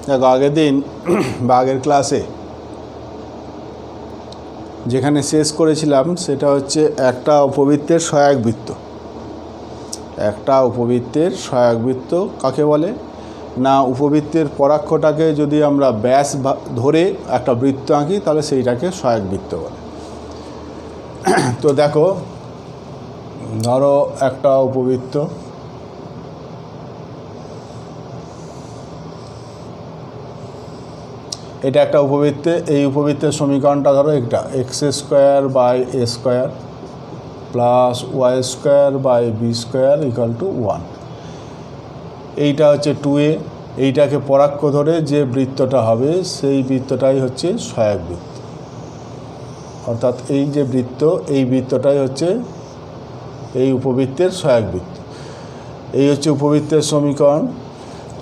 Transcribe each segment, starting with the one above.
দেখো আগের দিন বা আগের ক্লাসে যেখানে শেষ করেছিলাম সেটা হচ্ছে একটা উপবৃত্তের সহায়ক বৃত্ত। একটা উপবৃত্তের সহায়ক বৃত্ত কাকে বলে না, উপবৃত্তের পরাক্ষটাকে যদি আমরা ব্যাস ধরে একটা বৃত্ত আঁকি তাহলে সেইটাকে সহায়ক বৃত্ত বলে। তো দেখো, ধরো একটা উপবৃত্ত, এটা একটা উপবৃত্তে, এই উপবৃত্তের সমীকরণটা ধরো একটা x square by a square plus y square by b square equal to 1। এইটা হচ্ছে 2a। এইটাকে পরাক্ষ ধরে যে বৃত্তটা হবে সেই বৃত্তটাই হচ্ছে সহায়ক বৃত্ত। অর্থাৎ এই যে বৃত্ত, এই বৃত্তটাই হচ্ছে এই উপবৃত্তের সহায়ক বৃত্ত। এই হচ্ছে উপবৃত্তের সমীকরণ।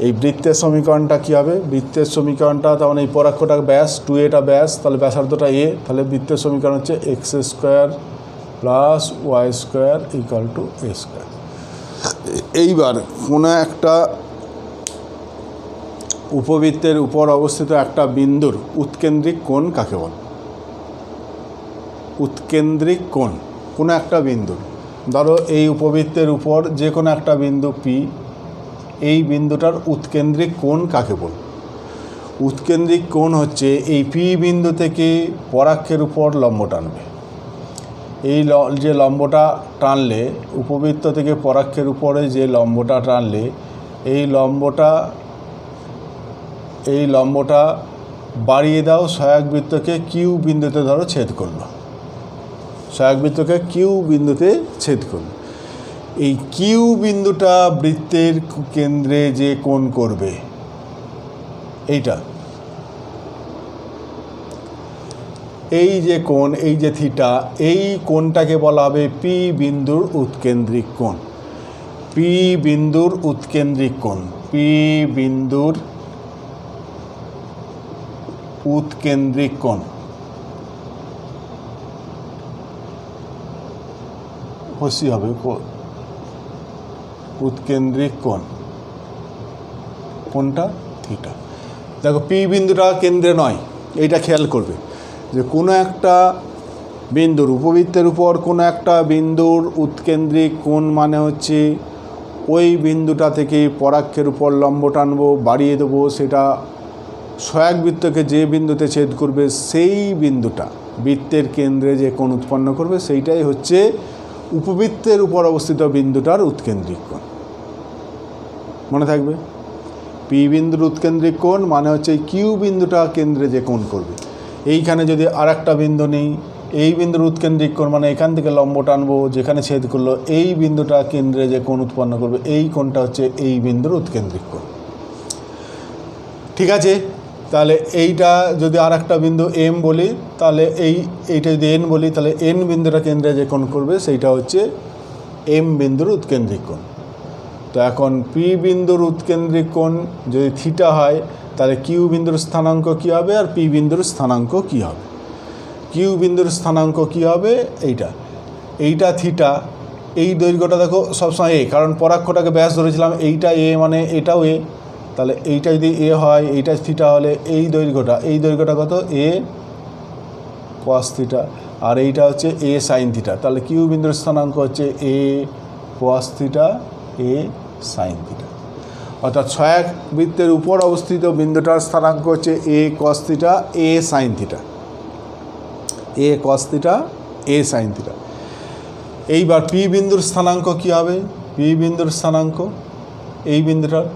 এই বৃত্তের সমীকরণটা কী হবে? বৃত্তের সমীকরণটা তখন এই পরাক্ষটা ব্যাস, 2a ব্যাস, তাহলে ব্যাসার্ধটা a, তাহলে বৃত্তের সমীকরণ হচ্ছে x square plus y square equal to a square. এইবার কোনো একটা উপবৃত্তের উপর অবস্থিত একটা বিন্দুর উৎকেন্দ্রিক কোণ কাকে বলে? উৎকেন্দ্রিক কোণ কোনো একটা বিন্দুর, ধরো এই উপবৃত্তের উপর যে কোনো একটা বিন্দু পি, এই বিন্দুটার উৎকেন্দ্রিক কোণ কাকে বল? উৎকেন্দ্রিক কোণ হচ্ছে এই পি বিন্দু থেকে পরাক্ষের উপর লম্ব টানবে। এই যে লম্বটা টানলে, উপবৃত্ত থেকে পরাক্ষের উপরে যে লম্বটা টানলে, এই লম্বটা বাড়িয়ে দাও সহায়ক বৃত্তকে কিউ বিন্দুতে ধরো ছেদ করলো, সহায়ক বৃত্তকে কিউ বিন্দুতে ছেদ করলো। এই কিউ বিন্দুটা বৃত্তের কেন্দ্রে যে কোণ করবে, এইটা, এই যে কোণ, এই যে থিটা, এই কোণটাকে বলা হবে পি বিন্দুর উৎকেন্দ্রিক কোণ। পি বিন্দুর উৎকেন্দ্রিক কোণ, পি বিন্দুর উৎকেন্দ্রিক কোণ হসি হবে উৎকেন্দ্রিক কোণ, কোনটা? থিটা। দেখো পি বিন্দুটা কেন্দ্রে নয়, এইটা খেয়াল করবে যে কোনো একটা বিন্দুর, উপবৃত্তের উপর কোনো একটা বিন্দুর উৎকেন্দ্রিক কোণ মানে হচ্ছে ওই বিন্দুটা থেকে পরাক্ষের উপর লম্ব টানবো, বাড়িয়ে দেবো, সেটা সহায়ক বৃত্তকে যে বিন্দুতে ছেদ করবে সেই বিন্দুটা বৃত্তের কেন্দ্রে যে কোণ উৎপন্ন করবে সেইটাই হচ্ছে উপবৃত্তের উপর অবস্থিত বিন্দুটার উৎকেন্দ্রিক কোণ। মনে থাকবে, পি বিন্দুর উৎকেন্দ্রিক কোণ মানে হচ্ছে কিউ বিন্দুটা কেন্দ্রে যে কোণ করবে। এইখানে যদি আর একটা বিন্দু নেই, এই বিন্দুর উৎকেন্দ্রিক কোণ মানে এখান থেকে লম্ব টানবো, যেখানে ছেদ করলো এই বিন্দুটা কেন্দ্রে যে কোণ উৎপন্ন করবে, এই কোণটা হচ্ছে এই বিন্দুর উৎকেন্দ্রিক কোণ। ঠিক আছে, তাহলে এইটা যদি আর একটা বিন্দু এম বলি, তাহলে এইটা যদি এন বলি, তাহলে এন বিন্দুটা কেন্দ্রে যে কোণ করবে সেইটা হচ্ছে এম বিন্দুর উৎকেন্দ্রিক কোণ। তো এখন পি বিন্দুর উৎকেন্দ্রিক কোণ যদি থিটা হয়, তাহলে কিউ বিন্দুর স্থানাঙ্ক কী হবে আর পি বিন্দুর স্থানাঙ্ক কী হবে? কিউ বিন্দুর স্থানাঙ্ক কী হবে? এইটা থিটা, এই দৈর্ঘ্যটা দেখো সবসময় এ, কারণ পরাক্ষটাকে ব্যাস ধরেছিলাম, এইটা এ মানে এটাও এ, তাহলে এইটা যদি এ হয়, এইটা থিটা হলে এই দৈর্ঘ্যটা কত? এ কস থিটা, আর এইটা হচ্ছে এ সাইন থিটা। তাহলে কিউ বিন্দুর স্থানাঙ্ক হচ্ছে a cos theta, A sign theta. অর্থাৎ সহায়ক বৃত্তের উপর অবস্থিত বিন্দুটার স্থানাঙ্ক হচ্ছে a cos theta, A sign theta, a cos theta, A sign theta. এইবার পি বিন্দুর স্থানাঙ্ক কী হবে? পি বিন্দুর স্থানাঙ্ক এই বিন্দুটার,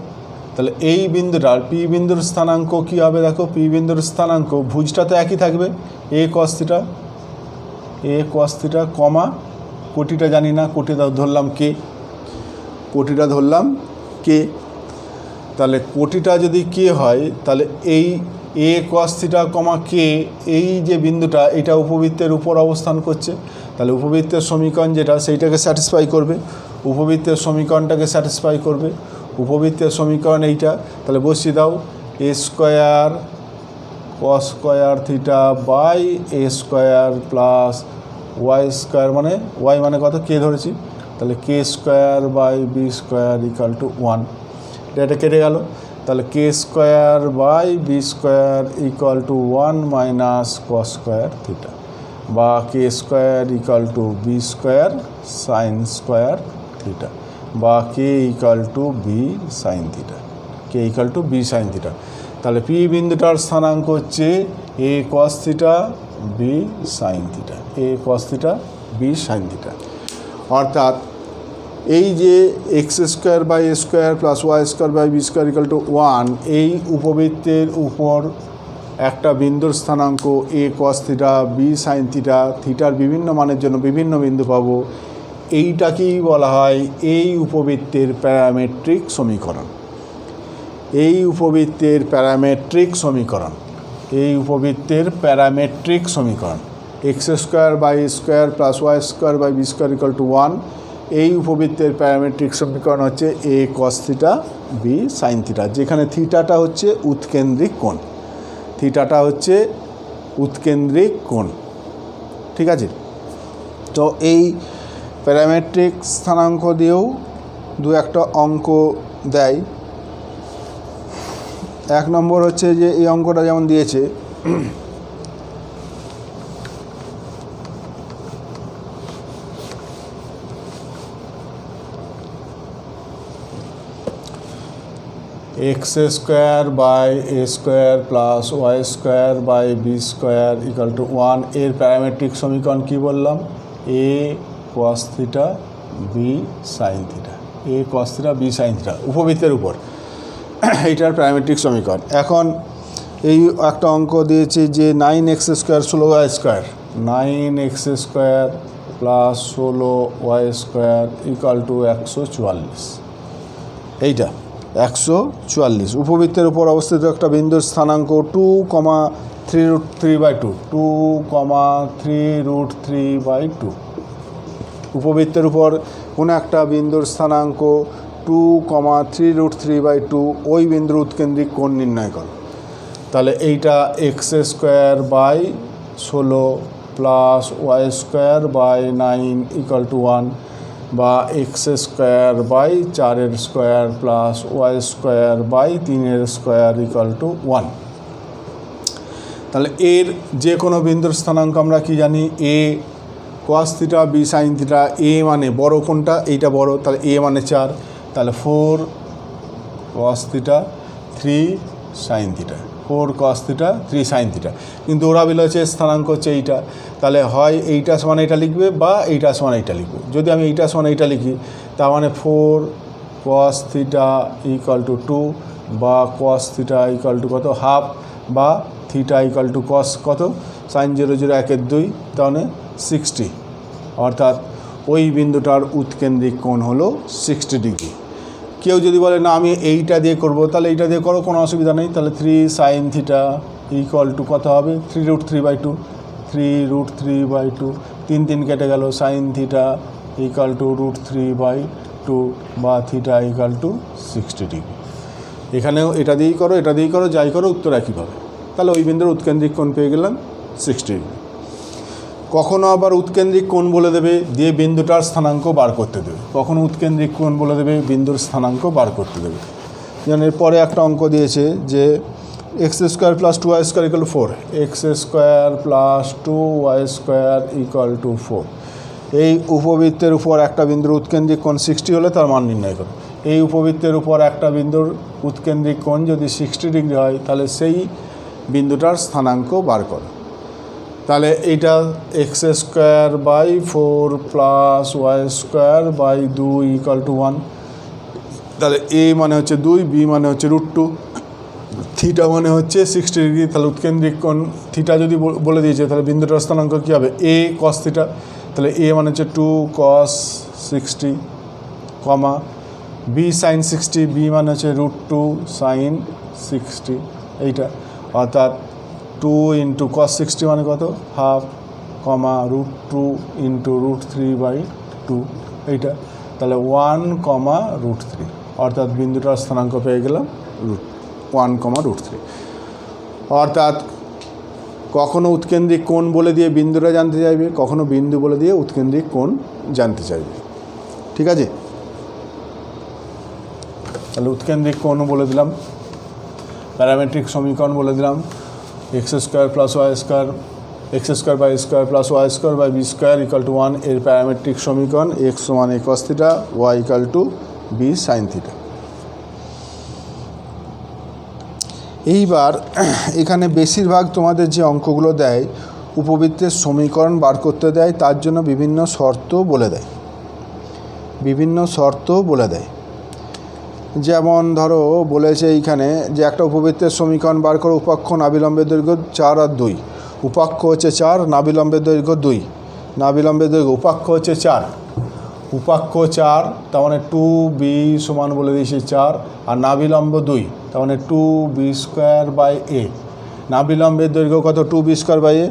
তাহলে এই বিন্দুটার পি বিন্দুর স্থানাঙ্ক কী হবে? দেখো পি বিন্দুর স্থানাঙ্ক, ভুজটা তো একই থাকবে, এ কস থিটা কমা কোটিটা জানি না, কোটিটা ধরলাম কে, কোটিটা ধরলাম কে। তাহলে কোটিটা যদি কে হয়, তাহলে এই এ কস থিটা কমা কে, এই যে বিন্দুটা, এটা উপবৃত্তের উপর অবস্থান করছে, তাহলে উপবৃত্তের সমীকরণ যেটা সেইটাকে স্যাটিসফাই করবে, উপবৃত্তের সমীকরণটাকে স্যাটিসফাই করবে। উপবৃত্তের সমীকরণ এইটা, তাহলে বসিয়ে দাও a square cos square theta by a square plus y square, মানে ওয়াই মানে কত? কে ধরেছি, তাহলে k square by b square equal to 1। এটা কেটে গেল। তাহলে k square by b square equal to 1 minus cos square theta, বা k square equal to b square sine square theta, বা k equal to b sine theta, k equal to b sine theta. তাহলে P বিন্দুটার স্থানাঙ্ক হচ্ছে a cos theta b sine theta, a cos theta b sine theta. অর্থাৎ এই যে x square by a square plus y square by b square equal to 1, এই উপবৃত্তের উপর একটা বিন্দুর স্থানাঙ্ক a cos theta b sine theta, থিটার বিভিন্ন মানের জন্য বিভিন্ন বিন্দু পাবো, এইটাকেই বলা হয় এই উপবৃত্তের প্যারামেট্রিক সমীকরণ। এই উপবৃত্তের প্যারামেট্রিক সমীকরণ, এই উপবৃত্তের প্যারামেট্রিক সমীকরণ x square by square plus y square by b square equal to 1, এই উপবৃত্তের প্যারামেট্রিক সমীকরণ হচ্ছে a cos theta b sine theta, যেখানে থিটাটা হচ্ছে উৎকেন্দ্রিক কোণ, থিটাটা হচ্ছে উৎকেন্দ্রিক কোণ। ঠিক আছে, তো এই প্যারামেট্রিক স্থানাঙ্ক দিয়েও দু একটা অঙ্ক দেয়। 1 নম্বর হচ্ছে যে এই অঙ্কটা যেমন দিয়েছে, x square by a square plus y square by b square equal to 1, এর প্যারামেট্রিক সমীকরণ কী বললাম? A cos theta b sine theta, a cos theta b sine theta উপবৃত্তের উপর, এইটার প্যারামেট্রিক সমীকরণ। এখন এই একটা অঙ্ক দিয়েছে যে 9x square 16y square, 9x square plus 16y square equal two 144, এইটা 144 উপবৃত্তের উপর অবস্থিত একটা বিন্দুর স্থানাঙ্ক 2,3√3/2, 2,3√3/2। উপবৃত্তের উপর কোনো একটা বিন্দুর স্থানাঙ্ক 2,3√3/2, ওই বিন্দুর উৎকেন্দ্রিক কোণ নির্ণয় করো। তাহলে এইটা x square by 16 plus y square by 9 equal to 1, বা x square by 4 square plus y square by 3 square equal to 1। তাহলে এর যে কোনো বিন্দুর স্থানাঙ্ক আমরা কি জানি? A cos theta b sine theta, a মানে বড় কোনটা? এইটা বড়, তাহলে এ মানে 4, তাহলে 4 cos theta 3 sine theta, 4 cos theta 3 sine theta. কিন্তু ওরা বলেছে স্থানাঙ্ক হচ্ছে এইটা, তাহলে হয় এইটা সমান এইটা লিখবে বা এইটা সমান এইটা লিখবে। যদি আমি এইটা সমান এইটা লিখি, তার মানে 4 কস থিটা ইকুয়াল টু 2, বা কস থিটা ইকুয়াল টু কত? হাফ, বা থিটা ইকুয়াল টু কস কত? সাইন 0 0 1 2, তাহলে 60। অর্থাৎ ওই বিন্দুটার উৎকেন্দ্রিক কোণ হলো 60 ডিগ্রি। কেউ যদি বলে না আমি এইটা দিয়ে করব, তাহলে এইটা দিয়ে করো, কোনো অসুবিধা নেই। তাহলে 3 সাইন থিটা ইকুয়াল টু কত হবে? 3√3/2, 3√3/2, 3 3 কেটে গেল, সাইন থিটা ইকুয়াল টু √3/2, বা থিটা ইকুয়াল টু 60 ডিগ্রি। এখানেও এটা দিয়েই করো, এটা দিয়েই করো, যাই করো উত্তর একই পাবে। তাহলে ওই বিন্দুর উৎকেন্দ্রিক কোণ পেয়ে গেলাম 60 ডিগ্রি। কখনো আবার উৎকেন্দ্রিক কোণ বলে দেবে দিয়ে বিন্দুটার স্থানাঙ্ক বার করতে দেবে, কখনো উৎকেন্দ্রিক কোণ বলে দেবে বিন্দুর স্থানাঙ্ক বার করতে দেবে। যেমন এরপরে একটা অঙ্ক দিয়েছে যে x square plus 2y square equal two 4, x square plus 2y square equal two 4। এই উপবৃত্তের উপর একটা বিন্দুর উৎকেন্দ্রিক কোণ 60 হলে তার মান নির্ণয় করো। এই উপবৃত্তের উপর একটা বিন্দুর উৎকেন্দ্রিক কোণ যদি 60 ডিগ্রি হয়, তাহলে সেই বিন্দুটার স্থানাঙ্ক বার করো। তাহলে এইটা x square by 4 plus y square by 2 equal to 1। তাহলে এ মানে হচ্ছে 2, বি মানে হচ্ছে √2, থিটা মানে হচ্ছে 60 ডিগ্রি। তাহলে উৎকেন্দ্রিক কোণ থিটা যদি বলে দিয়েছে, তাহলে বিন্দুটার স্থানাঙ্ক কী হবে? এ কস থিটা। তাহলে এ মানে হচ্ছে 2 cos 60, কমা বি সাইন 60, বি মানে হচ্ছে √2 সাইন 60, এইটা। অর্থাৎ 2 ইন্টু cos 60 মানে কত? হাফ, কমা √2 ইন্টু √3/2, এইটা। তাহলে 1, √3, অর্থাৎ বিন্দুটার স্থানাঙ্ক পেয়ে গেলাম 1, √3। অর্থাৎ কখনো উৎকেন্দ্রিক কোণ বলে দিয়ে বিন্দুটা জানতে চাইবে, কখনো বিন্দু বলে দিয়ে উৎকেন্দ্রিক কোণ জানতে চাইবে। ঠিক আছে, তাহলে উৎকেন্দ্রিক কোণও বলে দিলাম। প্যারামেট্রিক সমীকরণ বলে দিলাম x square plus y square x square by square plus y square by b square equal to 1 এর প্যারামেট্রিক সমীকরণ এক্স সমান a cos theta y equal to b sine theta. এইবার এখানে বেশিরভাগ তোমাদের যে অঙ্কগুলো দেয় উপবৃত্তের সমীকরণ বার করতে দেয়, তার জন্য বিভিন্ন শর্ত বলে দেয়, যেমন ধরো বলেছে এইখানে যে একটা উপবৃত্তের সমীকরণ বার করো, উপাক্ষ নাবিলম্বের দৈর্ঘ্য 4 আর 2, উপাক্ষ হচ্ছে 4, নাবিলম্বের দৈর্ঘ্য 2, নাবিলম্বের দৈর্ঘ্য উপাক্ষ হচ্ছে 4, তার মানে 2b সমান বলে দিয়েছে 4, আর নাবিলম্ব 2, তার মানে 2b স্কোয়ার বাই এ। নাবিলম্বের দৈর্ঘ্য কত? 2b স্কোয়ার বাই এ,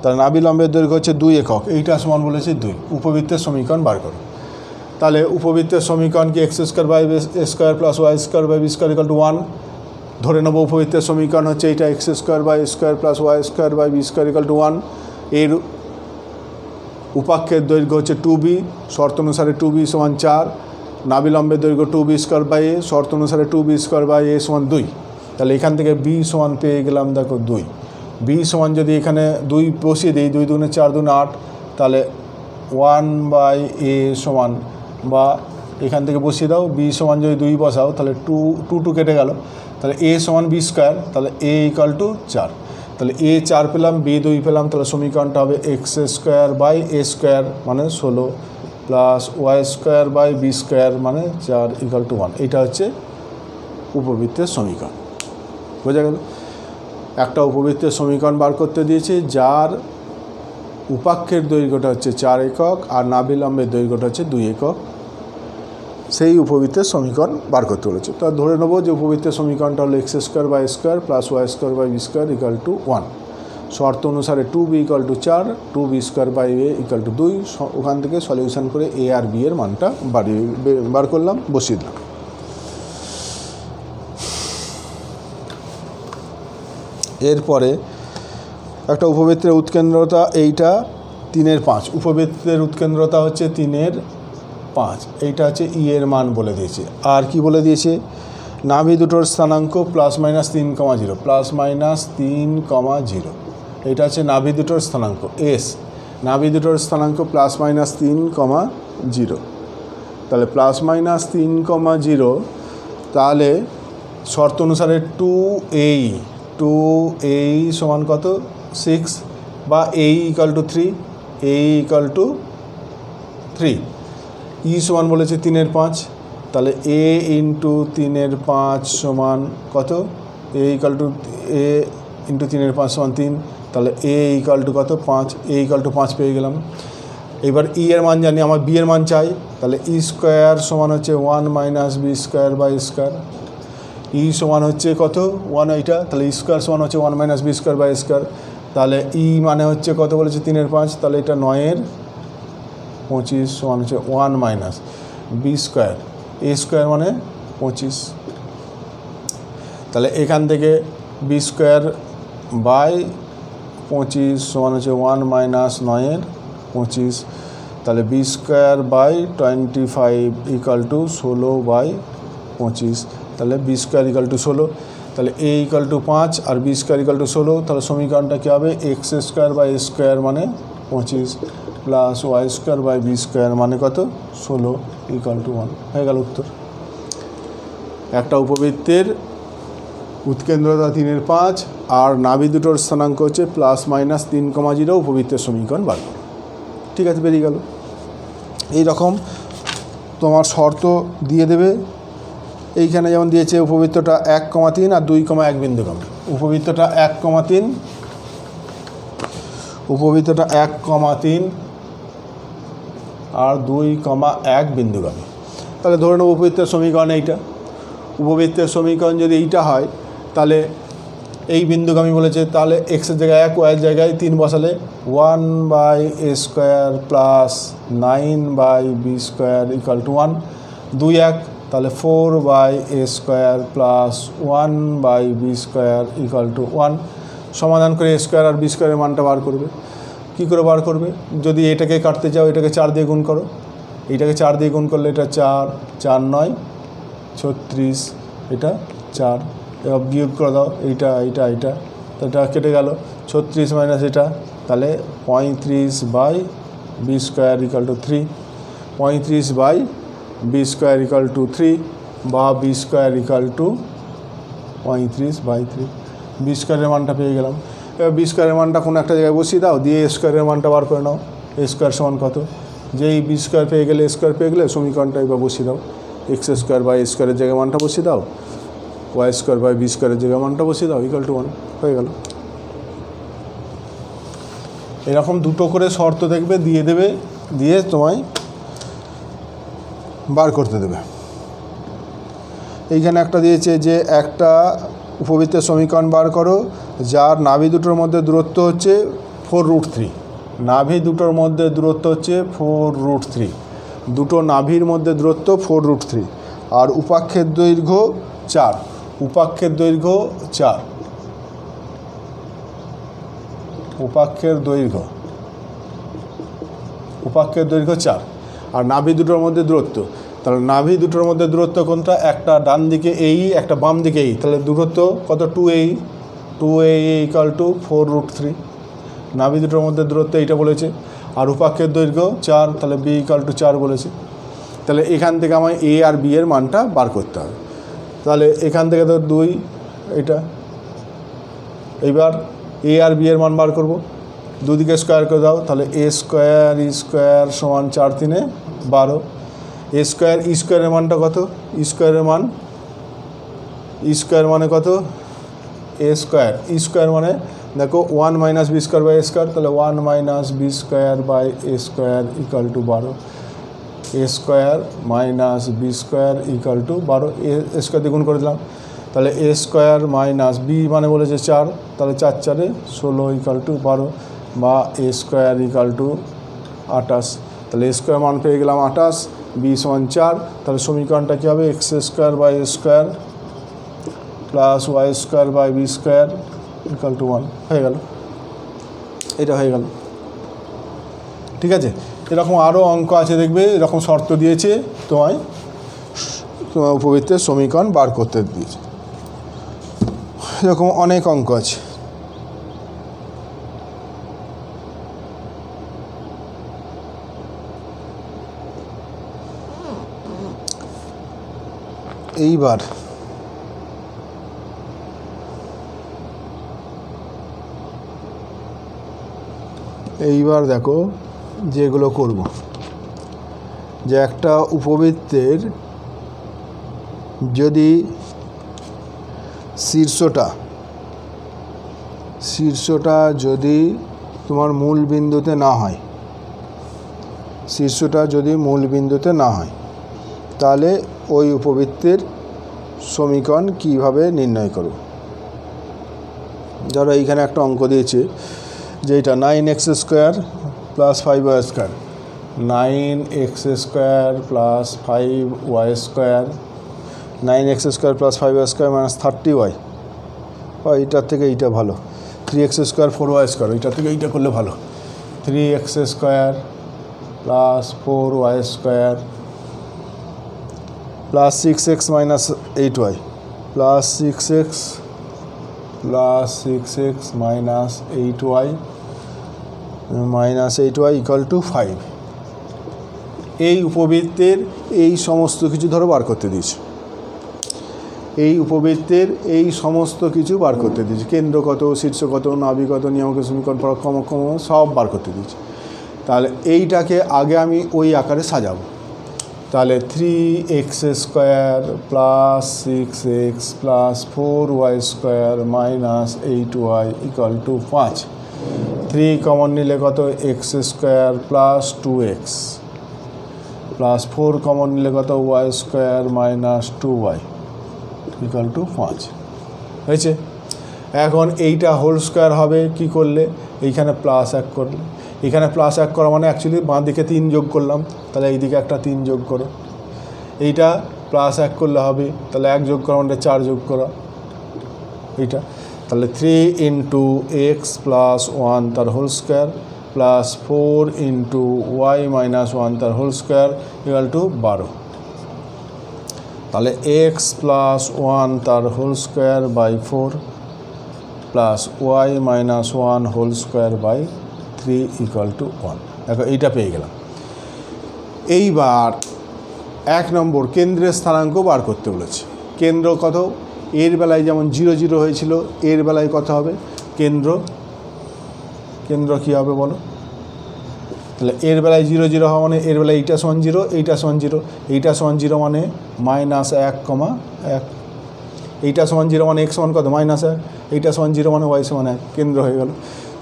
তাহলে নাবিলম্বের দৈর্ঘ্য হচ্ছে 2 একক, এইটা সমান বলেছে 2। উপবৃত্তের সমীকরণ বার করো। তাহলে উপবৃত্তের সমীকরণ কি x square by a square plus y square by b square equal to 1 ধরে নেবো। উপবৃত্তের সমীকরণ হচ্ছে এইটা x square by a square plus y square by b square equal to 1। এর উপাক্ষের দৈর্ঘ্য হচ্ছে 2b, শর্ত অনুসারে 2b সমান 4, নাবিলম্বের দৈর্ঘ্য 2b স্কোয়ার বাই এ, শর্ত অনুসারে 2b স্কোয়ার বাই এ সমান 2। তাহলে এখান থেকে b সমান পেয়ে গেলাম দেখো 2। b সমান যদি এখানে 2 বসিয়ে দিই, 2 দুগুণে 4 দুগুণে 8, তাহলে 1 বাই এ সমান, বা এখান থেকে বসিয়ে দাও b সমান যদি 2 বসাও তাহলে 2 কেটে গেল, তাহলে a সমান b স্কোয়ার, তাহলে a ইকাল টু 4। তাহলে a 4 পেলাম, b 2 পেলাম, তাহলে সমীকরণটা হবে x square by a square মানে 16 plus y square by b square মানে 4 ইকাল টু 1। এইটা হচ্ছে উপবৃত্তের সমীকরণ। বোঝা গেল? একটা উপবৃত্তের সমীকরণ বার করতে দিয়েছে যার উপাক্ষের দৈর্ঘ্যটা হচ্ছে 4 একক আর নাবিলম্বের দৈর্ঘ্যটা হচ্ছে 2 একক, সেই উপবৃত্তের সমীকরণ বার করতে বলেছে। তো ধরে নেবো যে উপবৃত্তের সমীকরণটা হলো x square by square plus y square by b square equal to 1। শর্ত অনুসারে 2b equal to 4, 2b square by a equal to 2। ওখান থেকে সলিউশন করে এ আর বি এর মানটা বার করলাম, বসিয়ে দিলাম। এরপরে একটা উপবৃত্তের উৎকেন্দ্রতা, এইটা 3/5, উপবৃত্তের উৎকেন্দ্রতা হচ্ছে 3/5, এইটা হচ্ছে ই এর মান বলে দিয়েছে। আর কি বলে দিয়েছে? নাভি দুটোর স্থানাঙ্ক প্লাস মাইনাস 3,0, প্লাস মাইনাস 3,0, এইটা হচ্ছে নাভি দুটোর স্থানাঙ্ক এস। নাভি দুটোর স্থানাঙ্ক প্লাস মাইনাস 3,0, তাহলে প্লাস মাইনাস 3,0, তাহলে শর্ত অনুসারে 2a সমান কত? 6, বা a equal to 3, a equal to 3, ই সমান বলেছে 3/5, তাহলে a ইন্টু 3/5 সমান কত? a equal to a into 3/5 সমান 3, তাহলে a ইকাল টু কত? 5, a ইকাল টু 5 পেয়ে গেলাম। এবার ই এর মান জানি, আমার বি এর মান চাই, তাহলে ই স্কোয়ার সমান হচ্ছে 1 minus b square by square. E সমান হচ্ছে কত? 1, এইটা, তাহলে ই স্কোয়ার সমান হচ্ছে 1 minus b square by square. তাহলে ই মানে হচ্ছে কত বলেছে? 3/5, তাহলে এটা 9/25 সমান হচ্ছে 1 মাইনাস বি স্কোয়ার, এ স্কোয়ার মানে 25। তাহলে এখান থেকে বি স্কোয়ার বাই 25 সমান হচ্ছে 1 মাইনাস 9/25, তাহলে b square by 25 equal to 16/25, তাহলে বি স্কোয়ার ইকাল টু 16, তাহলে এ ইকাল টু 5 আর বি স্কোয়ার ইকাল টু 16, তাহলে সমীকরণটা কী হবে? X square by a square মানে 25 plus y square by b square মানে কত? 16 ইকাল টু 1। হয়ে গেল উত্তর। একটা উপবৃত্তের উৎকেন্দ্রতা 3/5 আর নাভি দুটোর স্থানাঙ্ক হচ্ছে প্লাস মাইনাস 3,0, উপবৃত্তের সমীকরণ বার করো। ঠিক আছে, বেরিয়ে গেল। এইরকম তোমার শর্ত দিয়ে দেবে। এইখানে যেমন দিয়েছে উপবৃত্তটা 1,3 আর 2,1 বিন্দুগামী। উপবৃত্তটা 1,3 আর 2,1 বিন্দুগামী। তাহলে ধরে নেব উপবৃত্তের সমীকরণ এইটা। উপবৃত্তের সমীকরণ যদি এইটা হয় তাহলে এই বিন্দুগামী বলেছে, তাহলে এক্সের জায়গায় 1, ওয়াইয়ের জায়গায় 3 বসালে 1 by a square plus 9 by b square equal to 1, 2,1, তাহলে 4 by a square plus 1 by b square equal to 1। সমাধান করে এ স্কোয়ার আর বি স্কোয়ারের মানটা বার করবে। কী করে বার করবে? যদি এটাকে কাটতে চাও এটাকে 4 দিয়ে গুণ করো, এইটাকে 4 দিয়ে গুণ করলে এটা 4, 4 9 36, এটা 4, এবার বিয়োগ করে দাও, এইটা এইটা এইটা, তো এটা কেটে গেল। 36 মাইনাস এটা, তাহলে 35/b² = 3, 35/b² = 3 বা b²=35/3। b² মানটা পেয়ে গেলাম। এবার b² মানটা কোনো একটা জায়গায় বসিয়ে দাও, দিয়ে a² মানটা বার করে নাও। a² সমান কত? যেই b² পেয়ে গেলে a² পেয়ে গেলে সমীকরণটা এবার বসিয়ে দাও, x² জায়গায় মানটা বসিয়ে দাও, y² জায়গায় মানটা বসিয়ে দাও, = 1 হয়ে গেল। এরকম দুটো করে শর্ত দেখবে দিয়ে দেবে, দিয়ে তোমায় বার করতে দেবে। এইখানে একটা দিয়েছে যে একটা উপবৃত্তের সমীকরণ বার করো যার নাভি দুটোর মধ্যে দূরত্ব হচ্ছে 4√3। নাভি দুটোর মধ্যে দূরত্ব হচ্ছে 4√3, দুটো নাভির মধ্যে দূরত্ব 4√3, আর উপাক্ষের দৈর্ঘ্য 4, উপাক্ষের দৈর্ঘ্য 4, উপাক্ষের দৈর্ঘ্য 4, আর নাভি দুটোর মধ্যে দূরত্ব। তাহলে নাভি দুটোর মধ্যে দূরত্ব কোনটা? একটা ডান দিকে এই, একটা বাম দিকে এই, তাহলে দূরত্ব কত? 2a, 2a = 4√3। নাভি দুটোর মধ্যে দূরত্ব এইটা বলেছে, আর উপাক্ষের দৈর্ঘ্য 4, তাহলে b = 4 বলেছে। তাহলে এখান থেকে আমায় a আর b এর মানটা বার করতে হবে। তাহলে এখান থেকে তো 2 এটা, এইবার a আর b এর মান বার করব, দুদিকে স্কোয়ার করে দাও, তাহলে a² e² = 4 × 3 = 12। a² এর মানটা কত? এর মান মানে কত? a² মানে দেখো 1 - b²/a², তাহলে 1 - b²/a² = 12। a² - b² = 12, a² দ্বিগুণ করে দিলাম, তাহলে a² - b মানে বলেছে 4, তাহলে 4 × 4 = 16 = 12, বা a² = 28। তাহলে a² মান পেয়ে গেলাম 28, b = 4। তাহলে সমীকরণটা কী হবে? x² / a² + y² / b² = 1 হয়ে গেল। এটা হয়ে গেল, ঠিক আছে। এরকম আরও অঙ্ক আছে দেখবে, এরকম শর্ত দিয়েছে তোমায়, তোমার উপবৃত্তের সমীকরণ বার করতে দিয়েছে, এরকম অনেক অঙ্ক আছে। এইবার দেখো যেগুলো করব, যে একটা উপবৃত্তের যদি শীর্ষটা যদি তোমার মূল বিন্দুতে না হয়, তাহলে ওই উপবৃত্তের সমীকরণ কিভাবে নির্ণয় করব। ধরো এইখানে একটা অঙ্ক দিয়েছে যে এটা 9x² + 5y², 9x² + 5y², 9x² + 5y² - 30y, বা এইটার থেকে এইটা ভালো, 3x² 4y², এইটার থেকে এইটা করলে ভালো, 3x² + 4y² + 6x - 8y, + 6x - 8y = 5। এই উপবৃত্তের এই সমস্ত কিছু ধরো বার করতে দিয়েছে, কেন্দ্র কত, শীর্ষ কত, নাভি কত, নিয়ামকের সমীকরণ, পরাক্রমক সব বার করতে দিয়েছে। তাহলে এইটাকে আগে আমি ওই আকারে সাজাবো। তাহলে 3x² + 6x + 4y² - 8y = 5। 3 common নিলে কত? x² + 2x + 4 কমন নিলে কত? y² - 2y = 5 হয়েছে। এখন এইটা হোল স্কোয়ার হবে কি করলে? এইখানে +1 করলে, এখানে +1 করা মানে অ্যাকচুয়ালি বাঁ দিকে 3 যোগ করলাম, তাহলে এইদিকে একটা 3 যোগ করো। এইটা +1 করলে হবে, তাহলে 1 যোগ করা মানে 4 যোগ করা এইটা, তাহলে 3 × x + 1 তার হোল স্কোয়ার + 4 × y - 1 তার হোল স্কোয়ার = 12। তাহলে এক্স প্লাস ওয়ান তার whole square by 4 plus y minus 1 whole square by 3 equal to 1। দেখো এইটা পেয়ে গেলাম। এইবার 1 নম্বর কেন্দ্রের স্থানাঙ্ক বার করতে বলেছে। কেন্দ্র কত? এর বেলায় যেমন 0 0 হয়েছিল, এর বেলায় কত হবে? কেন্দ্র কী হবে বলো? তাহলে এর বেলায় 0 0 হওয়া মানে এর বেলায় এইটা সমান 0, এইটা সমান 0, এইটা সমান 0 মানে -1,1, এইটা সমান 0 মানে x সমান কত? -1, এইটা সমান 0 মানে y সমান 1। কেন্দ্র হয়ে গেল।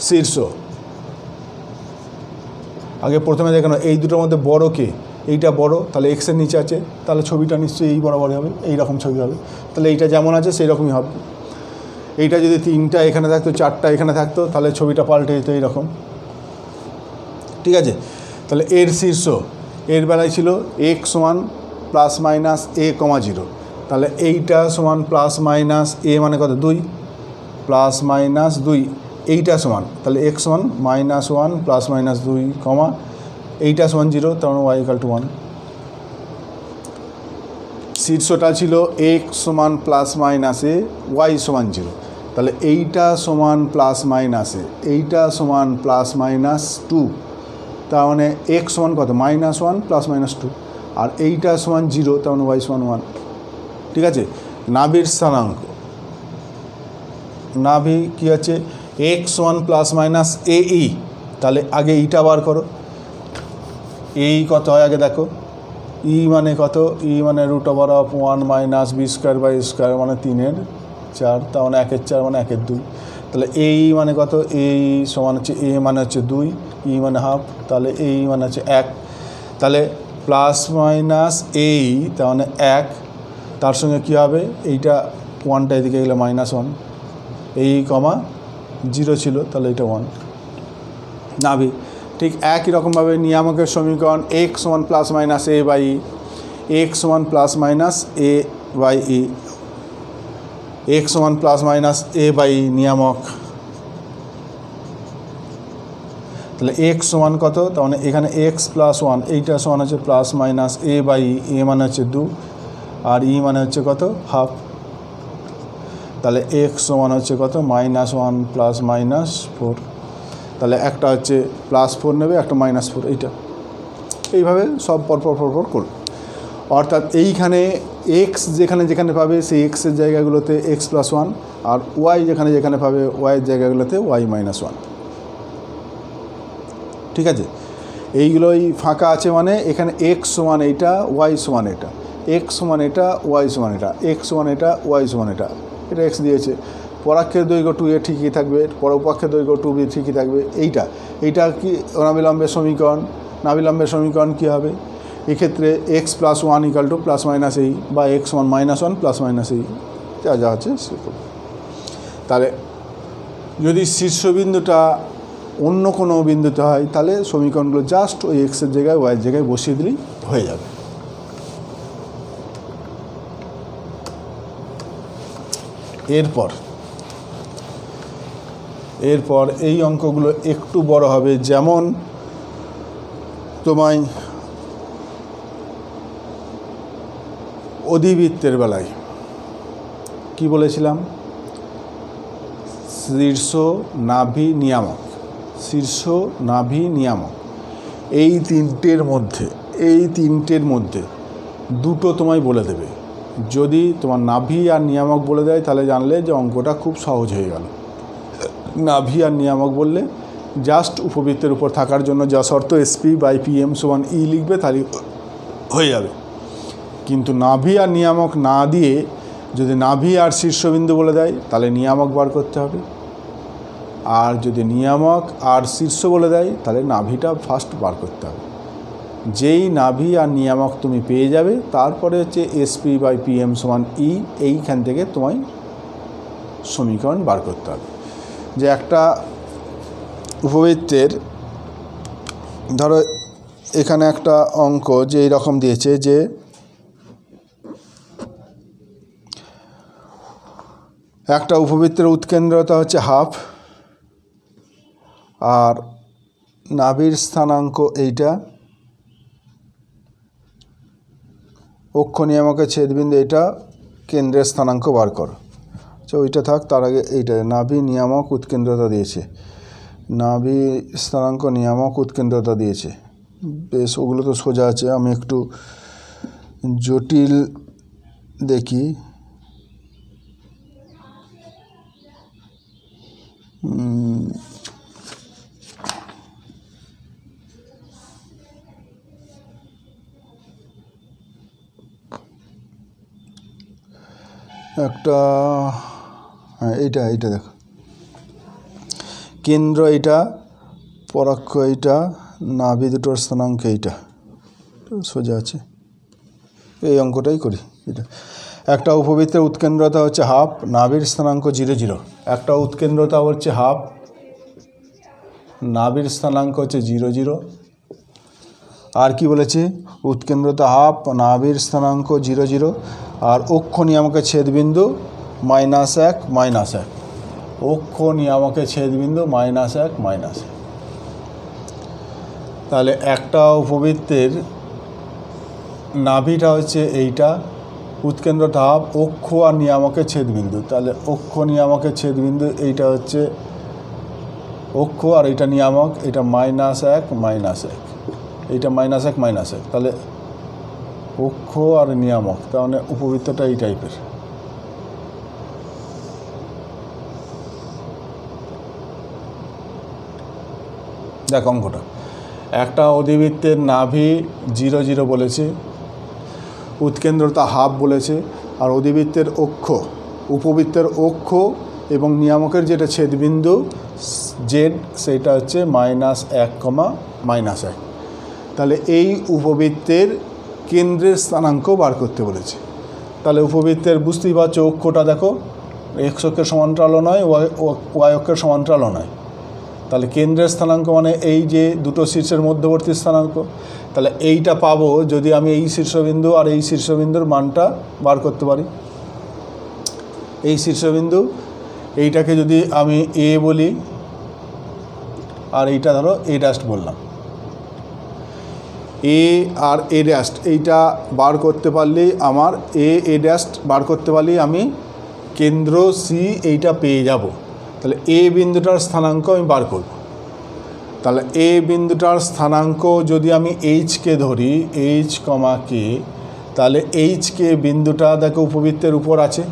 শীর্ষ আগে প্রথমে দেখো না, এই দুটোর মধ্যে বড় কে? এইটা বড়, তাহলে এক্সের নিচে আছে, তাহলে ছবিটা নিশ্চয়ই এই বরাবর হবে, এইরকম ছবি হবে। তাহলে এইটা যেমন আছে সেই রকমই হবে। এইটা যদি 3টা এখানে থাকতো, 4টা এখানে থাকতো, তাহলে ছবিটা পাল্টে যেত এইরকম। ঠিক আছে? তাহলে এর শীর্ষ এর বেলায় ছিল x সমান ±a,0, তাহলে এইটা সমান +- a মানে কত? 2 +-2, এইটা সমান তাহলে x সমান -1 +-2, এইটা সমান 0, তখন y = 1। শীর্ষটা ছিল x সমান +-a, y সমান 0, তাহলে এইটা সমান +-a, এইটা সমান +-2, তার মানে x সমান কত? -1 +-2, আর এইটা সমান 0, তার মানে y সমান 1। ঠিক আছে? নাভির স্থানাঙ্ক, নাভি কী আছে? x সমান +-ae, তাহলে আগে এইটা বার করো। এই কত হয় আগে দেখো। ই মানে কত? ই মানে √1 - b² মানে 3/4, তার মানে 1/4 মানে 1/2। তাহলে এই মানে কত? এই সমান হচ্ছে এ মানে হচ্ছে 2, ই মানে হাফ, তাহলে এই মানে হচ্ছে 1। তাহলে +-এই তার মানে 1, তার সঙ্গে কী হবে? এইটা 1টা এদিকে গেলে -1, এই 0 ছিল, তাহলে এটা 1। নাভি ঠিক একই রকমভাবে নিয়ামকের সমীকরণ x সমান +-a/e, x সমান +-a/e, x সমান +-a/e নিয়ামক। তাহলে x সমান কত? তার মানে এখানে x + 1, এইটা সমান হচ্ছে +-a/e, a মানে হচ্ছে 2, আর e মানে হচ্ছে কত? হাফ। তাহলে x সমান হচ্ছে কত? -1 +-4, তাহলে একটা হচ্ছে +4 নেবে, একটা -4, এইটা এইভাবে সব পরপর করবে। অর্থাৎ এইখানে x যেখানে যেখানে পাবে সেই এক্সের জায়গাগুলোতে x + 1, আর y যেখানে যেখানে পাবে y-এর জায়গাগুলোতে y - 1। ঠিক আছে? এইগুলোই ফাঁকা আছে মানে এখানে x সমান এইটা, y সমান এটা, x সমান এটা, y সমান এটা, x সমান এটা, y সমান এটা, এটা x দিয়েছে। পরাক্ষের দৈর্ঘ্য 2a ঠিকই থাকবে, পরোপক্ষের দৈর্ঘ্য 2b ঠিকই থাকবে। এইটা কি নাভিলম্বের সমীকরণ? নাভিলম্বের সমীকরণ কী হবে এক্ষেত্রে? x + 1 = +-a, বা x সমান -1 +-a, যা আছে সেরকম। তাহলে যদি শীর্ষবিন্দুটা অন্য কোনো বিন্দুতে হয়, তাহলে সমীকরণগুলো জাস্ট ওই এক্সের জায়গায় ওয়াইয়ের জায়গায় বসিয়ে দিলেই হয়ে যাবে। এরপর এই অঙ্কগুলো একটু বড় হবে। যেমন তোমায় অধিবৃত্তের বেলায় কি বলেছিলাম? শীর্ষ, নাভি, নিয়ামক, শীর্ষ, নাভি, নিয়ামক, এই তিনটের মধ্যে দুটো তোমায় বলে দেবে। যদি তোমার নাভি আর নিয়ামক বলে দেয়, তাহলে জানলে যে অঙ্কটা খুব সহজ হয়ে গেল। নাভি আর নিয়ামক বললে জাস্ট উপবৃত্তের উপর থাকার জন্য যা শর্ত SP/PM = E লিখবে, তাহলে হয়ে যাবে। কিন্তু নাভি আর নিয়ামক না দিয়ে যদি নাভি আর শীর্ষবিন্দু বলে দেয়, তাহলে নিয়ামক বার করতে হবে। আর যদি নিয়ামক আর শীর্ষ বলে দেয়, তাহলে নাভিটা ফার্স্ট বার করতে হবে। যেই নাভি আর নিয়ামক তুমি পেয়ে যাবে, তারপরে হচ্ছে SP/PM = E, এইখান থেকে তোমায় সমীকরণ বার করতে হবে। যে একটা উপবৃত্তের, ধরো এখানে একটা অঙ্ক যে এইরকম দিয়েছে যে একটা উপবৃত্তের উৎকেন্দ্রতা হচ্ছে হাফ, আর নাভির স্থানাঙ্ক এইটা, অক্ষ নিয়ামকের ছেদবিন্দু, এটা কেন্দ্রের স্থানাঙ্ক বার করো। আচ্ছা ওইটা থাক, তার আগে এইটা নাভি নিয়ামক উৎকেন্দ্রতা দিয়েছে, নাভি স্থানাঙ্ক নিয়ামক উৎকেন্দ্রতা দিয়েছে, বেশ ওগুলো তো সোজা আছে। আমি একটু জটিল দেখি। একটা হ্যাঁ এইটা দেখো, কেন্দ্র এইটা, পরাক্ষ এইটা, নাভি দুটোর স্থানাঙ্ক এইটা, সোজা আছে। এই অঙ্কটাই করি। এটা একটা উপবৃত্তের উৎকেন্দ্রতা হচ্ছে হাফ, নাভির স্থানাঙ্ক 0 0। একটা উৎকেন্দ্রতা হচ্ছে হাফ, নাভির স্থানাঙ্ক হচ্ছে 0 0। আর কি বলেছি, উৎকেন্দ্রতা হাফ, নাভির স্থানাঙ্ক 0 0, আর অক্ষ নিয়ামকের ছেদবিন্দু -1 -1। অক্ষ নিয়ামকের ছেদবিন্দু -1 -1। তাহলে একটা উপবৃত্তের নাভিটা হচ্ছে এইটা, উৎকেন্দ্রটা হাফ, অক্ষ আর নিয়ামকের ছেদবিন্দু। তাহলে অক্ষ নিয়ামকের ছেদবিন্দু এইটা হচ্ছে অক্ষ, আর এইটা নিয়ামক, এটা -1 -1, এইটা -1 -1। তাহলে অক্ষ আর নিয়ামক, তার মানে উপবৃত্তটা এই টাইপের। দেখ অঙ্কটা, একটা অধিবৃত্তের নাভি 0 0 বলেছে, উৎকেন্দ্রতা হাফ বলেছে, আর অধিবৃত্তের অক্ষ, উপবৃত্তের অক্ষ এবং নিয়ামকের যেটা ছেদবিন্দু জেড, সেটা হচ্ছে -1, -1। তাহলে এই উপবৃত্তের কেন্দ্রের স্থানাঙ্ক বার করতে বলেছে। তাহলে উপবৃত্তের বুঝতেই পারছো, অক্ষটা দেখো এক্স অক্ষের সমান্তরালও নয়, ওয়াই অক্ষের সমান্তরালও নয়। তাহলে কেন্দ্রের স্থানাঙ্ক মানে এই যে দুটো শীর্ষের মধ্যবর্তী স্থানাঙ্ক। তাহলে এইটা পাবো যদি আমি এই শীর্ষবিন্দু আর এই শীর্ষবিন্দুর মানটা বার করতে পারি। এই শীর্ষবিন্দু এইটাকে যদি আমি এ বলি, আর এইটা ধরো এ ড্যাশ বললাম, এ আর এ ড্যাশ এইটা বার করতে পারলেই আমার এ ড্যাশ বার করতে পারলেই আমি কেন্দ্র সি এইটা পেয়ে যাব। তাহলে এ বিন্দুটার স্থানাঙ্ক আমি বার করব। তাহলে এ বিন্দুটার স্থানাঙ্ক যদি আমি এইচকে ধরি, এইচ কে, তাহলে এইচকে বিন্দুটা দেখো উপবৃত্তের উপর আছে,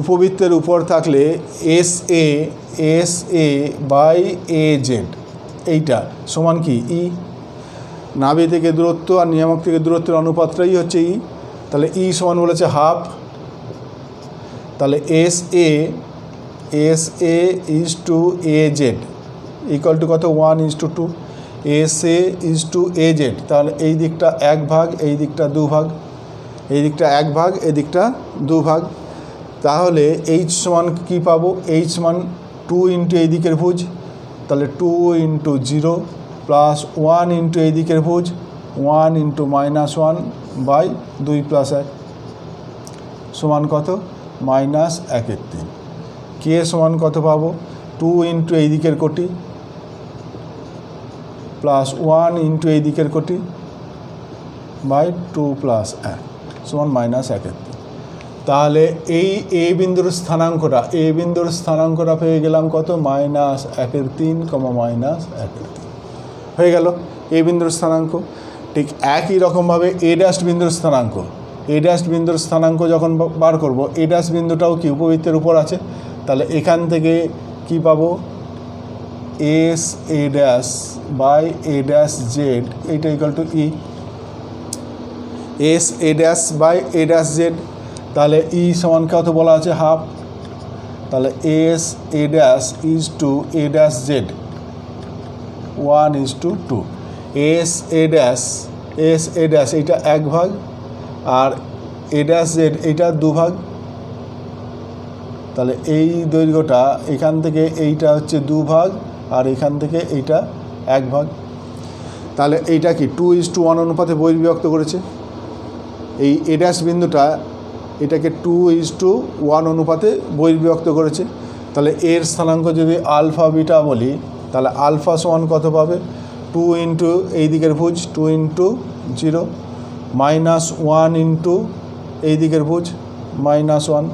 উপবৃত্তের উপর থাকলে S A by A Z এইটা সমান কি ই। নাভি থেকে দূরত্ব আর নিয়ামক থেকে দূরত্বের অনুপাতটাই হচ্ছে ই। তাহলে ই সমান বলেছে হাফ। তাহলে S A is to A Z equal to কত, 1:2। S A is to A Z, তাহলে এই দিকটা 1 ভাগ, এই দিকটা 2 ভাগ, এই দিকটা 1 ভাগ, এই দিকটা 2 ভাগ। তাহলে এইচ সমান কী পাবো, এইচ সমান 2 ইন্টু এই দিকের ভুজ, তাহলে 2 ইন্টু 0 প্লাস 1 ইন্টু এই দিকের ভুজ, 1 ইন্টু -1 বাই 2 + 1 সমান কত, -1/3। কে সমান কত পাবো, 2 ইন্টু এই দিকের কোটি প্লাস 1 ইন্টু এই দিকের কোটি বাই 2 + 1 সমান -1/3। তাহলে এই এ বিন্দুর স্থানাঙ্কটা পেয়ে গেলাম কত, -1/3, -1/3 হয়ে গেল এ বিন্দুর স্থানাঙ্ক। ঠিক একই রকমভাবে এ ড্যাশ বিন্দুর স্থানাঙ্ক যখন বার করব, এ ড্যাশ বিন্দুটাও কি উপবৃত্তের উপর আছে। তাহলে এখান থেকে কি পাবো, S A dash by A dash Z এইটা equal to e, S A dash by A dash Z. তাহলে ই সমান কত বলা আছে, হাফ। তাহলে S A dash is to A dash Z 1:2। S A dash এইটা 1 ভাগ, আর এ ড্যাশ জেড এইটা 2 ভাগ। তাহলে এই দৈর্ঘ্যটা এখান থেকে এইটা হচ্ছে 2 ভাগ, আর এখান থেকে এইটা 1 ভাগ। তাহলে এইটা কি 2:1 অনুপাতে বহির্বিভক্ত করেছে। এই এ ড্যাশ বিন্দুটা এটাকে 2:1 অনুপাতে বহির্বিভক্ত করেছে। তাহলে এর স্থানাঙ্ক যদি আলফা বিটা বলি, তাহলে আলফা সমান কত পাবে, 2 ইন্টু এই দিকের ভুজ 2 ইন্টু 0 -1 ইন্টু এই দিকের ভুজ -1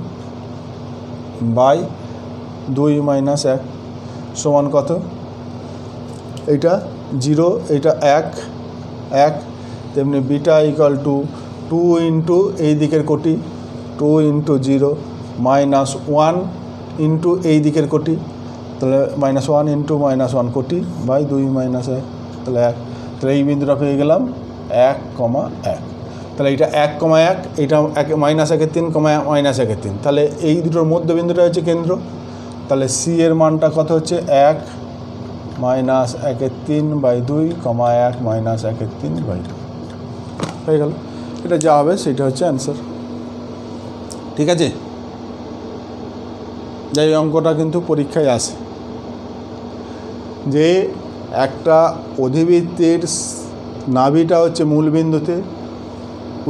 বাই 2 - 1 সমান কত? এইটা 0, এইটা 1 তেমনি বিটা ইকুয়াল টু 2 ইন্টু এই দিকের কোটি 2 ইন্টু 0 -1 ইন্টু এই দিকের কোটি, তাহলে -1 ইন্টু -1 কোটি বাই 2 - 1, তাহলে 1। তাহলে এই বিন্দুটা পেয়ে গেলাম 1,1। তাহলে এইটা 1,1, এইটা -1 3, -1 তাহলে এই দুটোর মধ্যবিন্দুটা হচ্ছে কেন্দ্র। তাহলে সি এর মানটা কত হচ্ছে 1 - 1/3 বাই 2, 1 - 1/3 বাই 2 হয়ে গেল। এটা যা হবে সেটা হচ্ছে অ্যান্সার। ঠিক আছে, যাই অঙ্কটা কিন্তু পরীক্ষায় আসে যে একটা অধিবৃত্তের নাভিটা হচ্ছে মূলবিন্দুতে,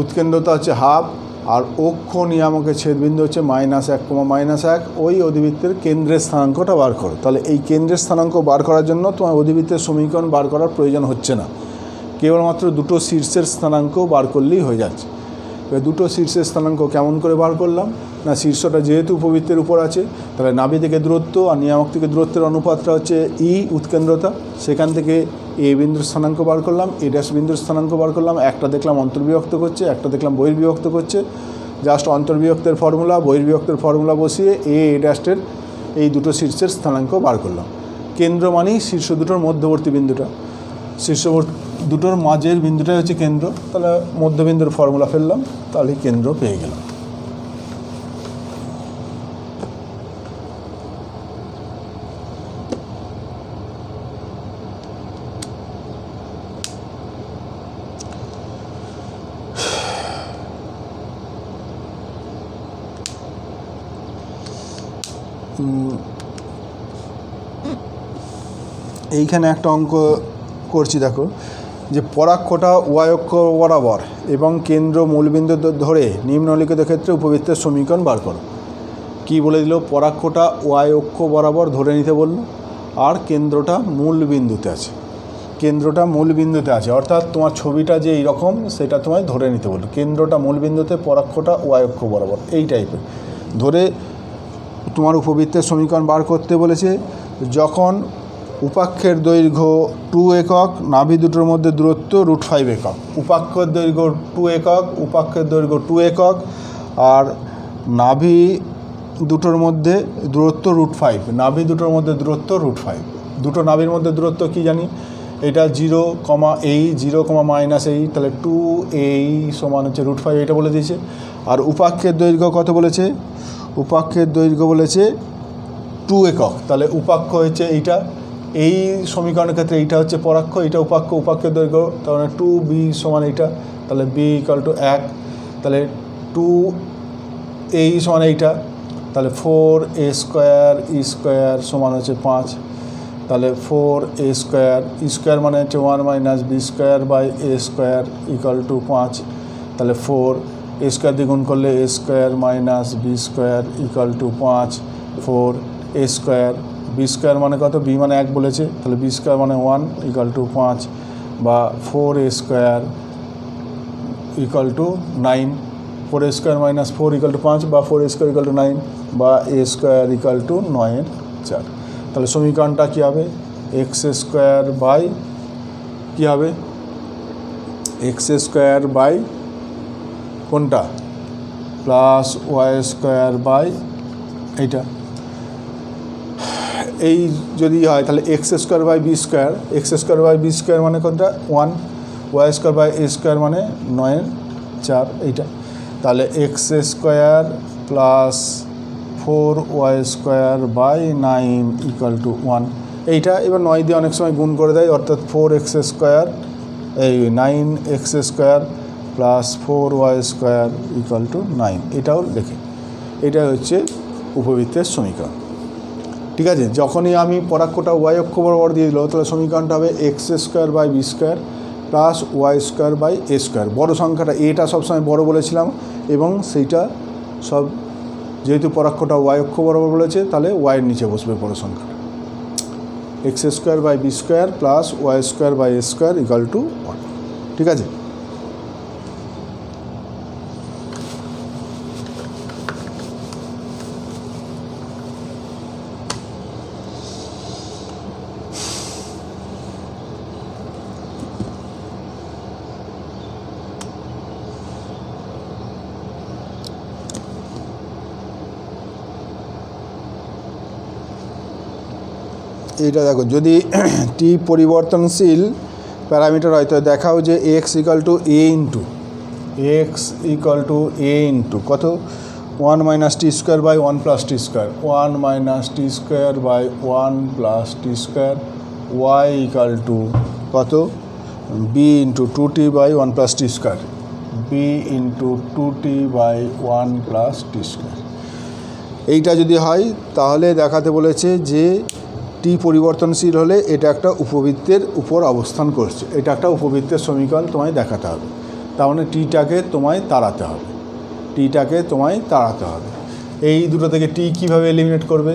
উৎকেন্দ্রতা হচ্ছে হাফ, আর অক্ষ নিয়ামকের ছেদবিন্দু হচ্ছে -1, -1। ওই অধিবৃত্তের কেন্দ্রের স্থানাঙ্কটা বার করো। তাহলে এই কেন্দ্রের স্থানাঙ্ক বার করার জন্য তোমার অধিবৃত্তের সমীকরণ বার করার প্রয়োজন হচ্ছে না, কেবলমাত্র দুটো শীর্ষের স্থানাঙ্ক বার করলেই হয়ে যাচ্ছে। এবার দুটো শীর্ষের স্থানাঙ্ক কেমন করে বার করলাম না, শীর্ষটা যেহেতু উপবৃত্তের উপর আছে, তাহলে নাভি থেকে দূরত্ব আর নিয়ামক থেকে দূরত্বের অনুপাতটা হচ্ছে ই উৎকেন্দ্রতা, সেখান থেকে এ বিন্দুর স্থানাঙ্ক বার করলাম, এ ড্যাশ বিন্দুর স্থানাঙ্ক বার করলাম। একটা দেখলাম অন্তর্বিভক্ত করছে, একটা দেখলাম বহির্বিভক্ত করছে। জাস্ট অন্তর্বিভক্তের ফর্মুলা বহির্বিভক্তের ফর্মুলা বসিয়ে এ ড্যাশের এই দুটো শীর্ষের স্থানাঙ্ক বার করলাম। কেন্দ্র মানেই শীর্ষ দুটোর মধ্যবর্তী বিন্দুটা, শীর্ষ দুটোর মাঝের বিন্দুটাই হচ্ছে কেন্দ্র। তাহলে মধ্যবিন্দুর ফর্মুলা ফেললাম, তাহলে কেন্দ্র পেয়ে গেলাম। এইখানে একটা অঙ্ক করছি, দেখো যে পরাক্ষটা ওয়াই অক্ষ বরাবর এবং কেন্দ্র মূলবিন্দু ধরে নিম্নলিখিত ক্ষেত্রে উপবৃত্তের সমীকরণ বার করো। কী বলে দিল? পরাক্ষটা ওয়াই অক্ষ বরাবর ধরে নিতে বলল, আর কেন্দ্রটা মূলবিন্দুতে আছে, কেন্দ্রটা মূলবিন্দুতে আছে, অর্থাৎ তোমার ছবিটা যে এইরকম সেটা তোমায় ধরে নিতে বলল। কেন্দ্রটা মূলবিন্দুতে, পরাক্ষটা ওয়াই অক্ষ বরাবর, এই টাইপের ধরে তোমার উপবৃত্তের সমীকরণ বার করতে বলেছে। যখন উপাক্ষের দৈর্ঘ্য 2 একক, নাভি দুটোর মধ্যে দূরত্ব √5 একক। উপাক্ষের দৈর্ঘ্য 2 একক, উপাক্ষের দৈর্ঘ্য 2 একক, আর নাভি দুটোর মধ্যে দূরত্ব √5, নাভি দুটোর মধ্যে দূরত্ব √5। দুটো নাভির মধ্যে দূরত্ব কি জানি, এটা 0,8, 0,-8, তাহলে 2a সমান হচ্ছে √5, এটা বলে দিয়েছে। আর উপাক্ষের দৈর্ঘ্য কত বলেছে? উপাক্ষের দৈর্ঘ্য বলেছে 2 একক, তাহলে উপাক্ষ হচ্ছে এইটা। এই সমীকরণের ক্ষেত্রে এইটা হচ্ছে পরাক্ষ, এটা উপাক্ষ, উপাক্ষের দৈর্ঘ্য, তার মানে 2b সমান এইটা, তাহলে b = 1, তাহলে 2a সমান এইটা, তাহলে 4a² e² সমান হচ্ছে 5, তাহলে 4a² মানে হচ্ছে 1 - b² = 5, তাহলে 4a² দিয়ে গুণ করলে a² - b² = 5, 4a² b² মানে কত? b মানে 1 বলেছে, তাহলে b² মানে 1 = 5, বা 4a² = 9, 4a² - 4 = 5, বা 4a² = 9, বা a² = 9/4। তাহলে সমীকরণটা কী হবে? x² বাই কী হবে? x² বাই কোনটা? প্লাস y² বাই এইটা। এই যদি হয় তাহলে x² by b², x² by b² মানে কোনটা? 1, y² বাই a² মানে 9/4 এইটা। তাহলে x² প্লাস 4y² বাই 9 = 1 এইটা। এবার 9 দিয়ে অনেক সময় গুণ করে দেয়, অর্থাৎ 4x² এই 9x² প্লাস 4y² = 9, এটাও লেখে। এটা হচ্ছে উপবৃত্তের সমীকরণ। ঠিক আছে, যখনই আমি পরাক্ষটা ওয়াই অক্ষ বরাবর দিয়ে দিল, তাহলে সমীকরণটা হবে x² by b² plus y² by a²। বড় সংখ্যাটা এটা সবসময় বড় বলেছিলাম, এবং সেইটা সব যেহেতু পরাক্ষটা ওয়াই অক্ষ বরাবর বলেছে, তাহলে ওয়াইয়ের নিচে বসবে বড় সংখ্যাটা। x² by b² plus y² by a² = 1। ঠিক আছে। এইটা দেখো, যদি টি পরিবর্তনশীল প্যারামিটার হয় তো দেখাও যে x equal to a into কত, 1 minus t square by 1 plus t square, 1 minus t square by 1 plus t square, y equal to কত, b into 2t by 1 plus t square, b into 2t by 1 plus t square. এইটা যদি হয় তাহলে দেখাতে বলেছে যে টি পরিবর্তনশীল হলে এটা একটা উপবৃত্তের উপর অবস্থান করছে, এটা একটা উপবৃত্তের সমীকরণ তোমায় দেখাতে হবে। তার মানে টিটাকে তোমায় তাড়াতে হবে, এই দুটো থেকে টি কীভাবে এলিমিনেট করবে,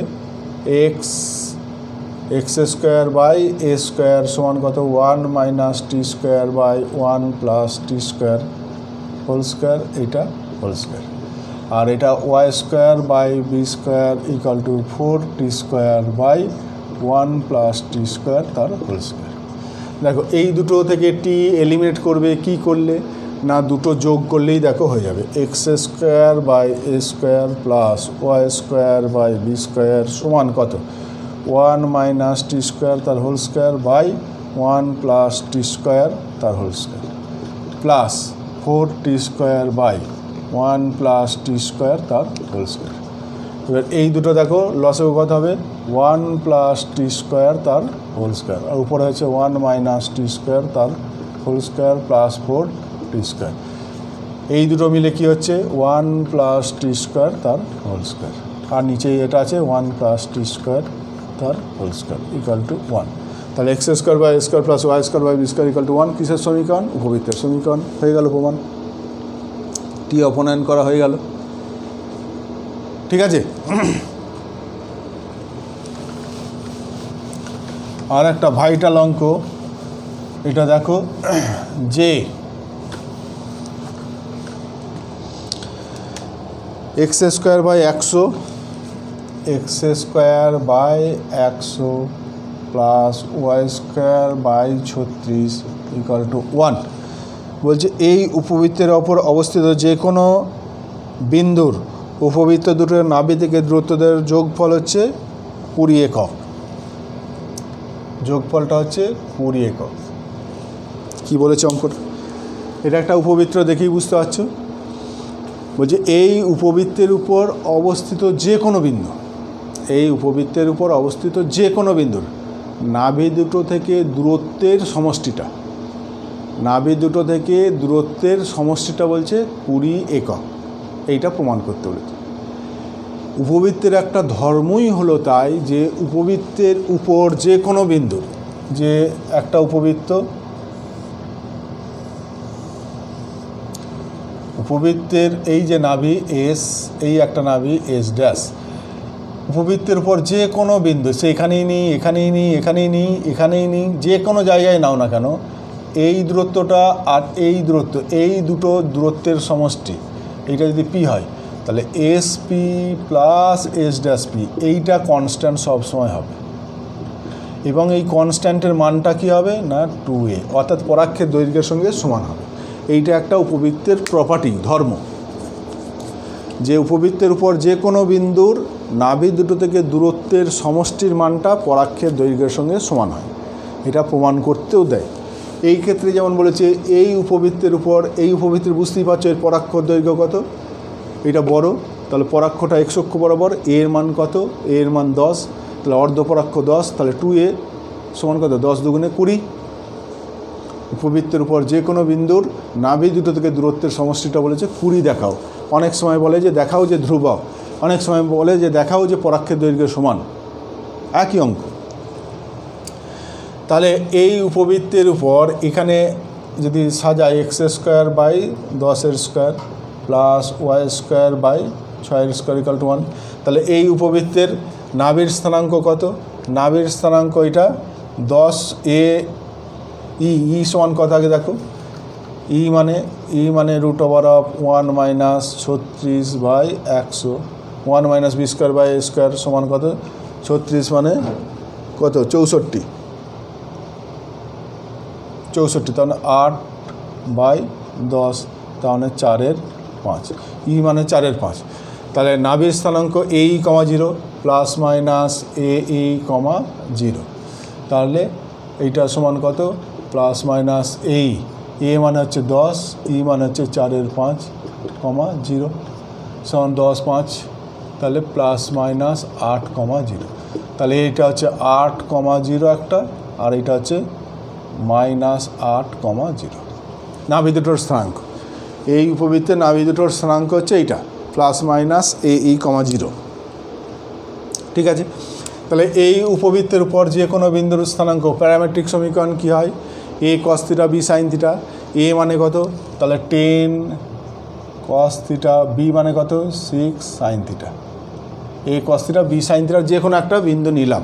x square by a square সমান কত, 1 minus t square by 1 plus t square whole square, এইটা হোল স্কোয়ার। আর এটা y square by b square equal to 4t square by 1 plus t square তার হোল স্কোয়ার। দেখো এই দুটো থেকে টি এলিমিনেট করবে কি করলে না, দুটো যোগ করলেই দেখো হয়ে যাবে, x square by a square plus y square by b square সমান কত, 1 মাইনাস টি স্কোয়ার তার whole square by 1 plus t square তার whole square plus 4t square by 1 plus t square তার হোল স্কোয়ার। এবার এই দুটো দেখো লসেও কত হবে, 1 প্লাস টি স্কোয়ার তার হোল স্কোয়ার, আর উপরে হচ্ছে 1 মাইনাস টি স্কোয়ার তার whole square plus 4t square. এই দুটো মিলে কি হচ্ছে, 1 প্লাস টি স্কোয়ার তার হোল স্কোয়ার, আর নিচেই এটা আছে 1 প্লাস টি স্কোয়ার তার হোল স্কোয়ার ইকাল টু 1। তাহলে x square by square plus y square by b square equal to 1 কিসের সমীকরণ, উপবৃত্তের সমীকরণ। হয়ে গেল প্রমাণ, টি অপনয়ন করা হয়ে গেল। ঠিক আছে, আর একটা ভাইটাল অঙ্ক, এটা দেখো যে x square by 100 plus y square by 36 equal to 1। বলছে এই উপবৃত্তের ওপর অবস্থিত যে কোনো বিন্দুর উপবৃত্ত দুটোর নাভি থেকে দূরত্বদের যোগফল হচ্ছে 20 একক, যোগফলটা হচ্ছে 20 একক। কী বলেছে অঙ্কটা, এটা একটা উপবৃত্ত দেখেই বুঝতে পারছো। বলছে এই উপবৃত্তের উপর অবস্থিত যে কোনো বিন্দু, বিন্দুর নাভি দুটো থেকে দূরত্বের সমষ্টিটা বলছে 20 একক, এইটা প্রমাণ করতে বলেছে। উপবৃত্তের একটা ধর্মই হলো তাই যে উপবৃত্তের উপর যে কোনো বিন্দুর, যে একটা উপবৃত্তের এই যে নাভি এস, এই একটা নাভি এস ড্যাশ, উপবৃত্তের উপর যে কোনো বিন্দু, সে এখানেই নিই, যে কোনো জায়গায় নাও না কেন, এই দূরত্বটা আর এই দূরত্ব, এই দুটো দূরত্বের সমষ্টি, এইটা যদি পি হয় তাহলে S P plus S dash P, এইটা কনস্ট্যান্ট সবসময় হবে, এবং এই কনস্ট্যান্টের মানটা কী হবে না 2a, অর্থাৎ পরাক্ষের দৈর্ঘ্যের সঙ্গে সমান হবে। এইটা একটা উপবৃত্তের প্রপার্টি, ধর্ম, যে উপবৃত্তের উপর যে কোনো বিন্দুর নাভি দুটো থেকে দূরত্বের সমষ্টির মানটা পরাক্ষের দৈর্ঘ্যের সঙ্গে সমান হয়, এটা প্রমাণ করতেও দেয়। এই ক্ষেত্রে যেমন বলেছে এই উপবৃত্তের উপর, এই উপবৃত্তের বুঝতেই পারছো এর পরাক্ষর দৈর্ঘ্য কত, এটা বড়, তাহলে পরাক্ষটা x অক্ষ বরাবর, এর মান কত, এর মান 10, তাহলে অর্ধপরাক্ষ 10, তাহলে 2a সমান কত, 10 দুগুণে 20। উপবৃত্তের উপর যে কোনো বিন্দুর নাভি দুটো থেকে দূরত্বের সমষ্টিটা বলেছে 20 দেখাও। অনেক সময় বলে যে দেখাও যে ধ্রুবক, অনেক সময় বলে যে দেখাও যে পরাক্ষের দৈর্ঘ্য সমান, একই অঙ্ক। তাহলে এই উপবৃত্তের উপর এখানে যদি সাজাই x square by 10 square plus y square by 6 square equal to 1, তাহলে এই উপবৃত্তের নাভির স্থানাঙ্ক কত, নাভির স্থানাঙ্ক এটা 10a, ই সমান কত আগে দেখো, ই মানে root over of 1 minus 36 by 100, 1 minus b square by a square সমান কত, 36 মানে কত 64, তাহলে 8 বাই 10, তাহলে 4/5, ই মানে 4/5। তাহলে নাভির স্থানাঙ্ক এই কমা 0 প্লাস মাইনাস এই কমা 0, তাহলে এইটা সমান কত প্লাস মাইনাস এই এ মানে হচ্ছে 10, ই মানে হচ্ছে 4/5 কমা 0 সমান 10 5, তাহলে প্লাস মাইনাস 8 কমা 0, তাহলে এইটা হচ্ছে 8 কমা 0 একটা, আর এইটা হচ্ছে মাইনাস 8 কমা 0 নাভি দুটোর স্থানাঙ্ক। এই উপবৃত্তের নাভি দুটোর স্থানাঙ্ক হচ্ছে এইটা প্লাস মাইনাস এই কমা 0। ঠিক আছে, তাহলে এই উপবৃত্তের উপর যে কোনো বিন্দুর স্থানাঙ্ক প্যারামেট্রিক সমীকরণ কী হয়, a cos theta b sine theta. A মানে কত, তাহলে 10 কস থিটা, বি মানে কত 6 sine theta. A cos theta b sine থিটার যে কোনো একটা বিন্দু নিলাম,